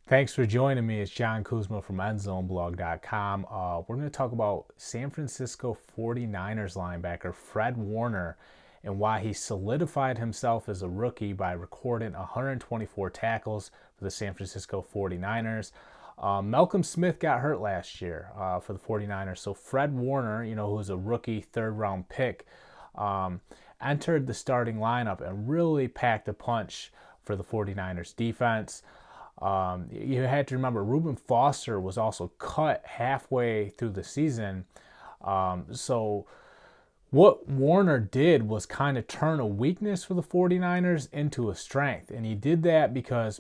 Thanks for joining me. It's John Kuzma from EndZoneBlog.com. We're going to talk about San Francisco 49ers linebacker Fred Warner and why he solidified himself as a rookie by recording 124 tackles for the San Francisco 49ers. Malcolm Smith got hurt last year for the 49ers, so Fred Warner, who was a rookie third-round pick, entered the starting lineup and really packed a punch for the 49ers defense. You had to remember Reuben Foster was also cut halfway through the season. So what Warner did was kind of turn a weakness for the 49ers into a strength. And he did that because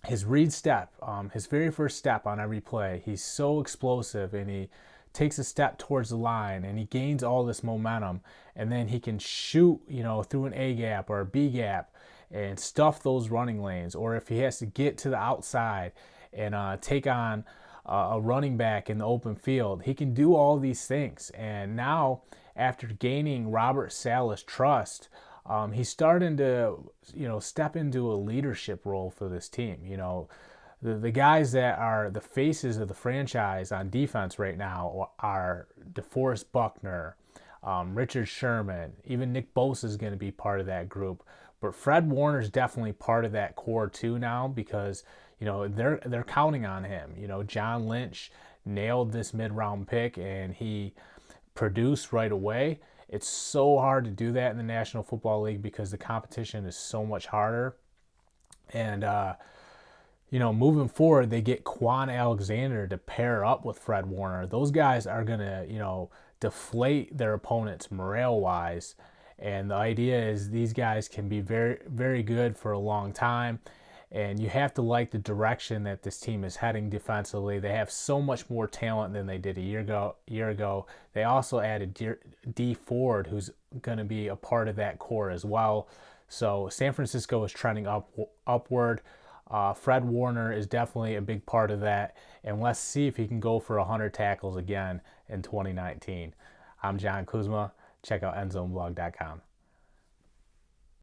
his read step, his very first step on every play, he's so explosive and he takes a step towards the line and he gains all this momentum. And then he can shoot, through an A gap or a B gap and stuff those running lanes, or if he has to get to the outside and take on a running back in the open field, he can do all these things. And now, after gaining Robert Saleh's trust, he's starting to, step into a leadership role for this team. The guys that are the faces of the franchise on defense right now are DeForest Buckner, Richard Sherman, even Nick Bosa is going to be part of that group. But Fred Warner's definitely part of that core too now because they're counting on him. John Lynch nailed this mid-round pick and he produced right away. It's so hard to do that in the National Football League because the competition is so much harder. And moving forward, they get Quan Alexander to pair up with Fred Warner. Those guys are gonna deflate their opponents morale-wise. And the idea is these guys can be very, very good for a long time. And you have to like the direction that this team is heading defensively. They have so much more talent than they did a year ago. They also added D Ford, who's going to be a part of that core as well. So San Francisco is trending upward. Fred Warner is definitely a big part of that. And let's see if he can go for 100 tackles again in 2019. I'm John Kuzma. Check out EndZoneBlog.com.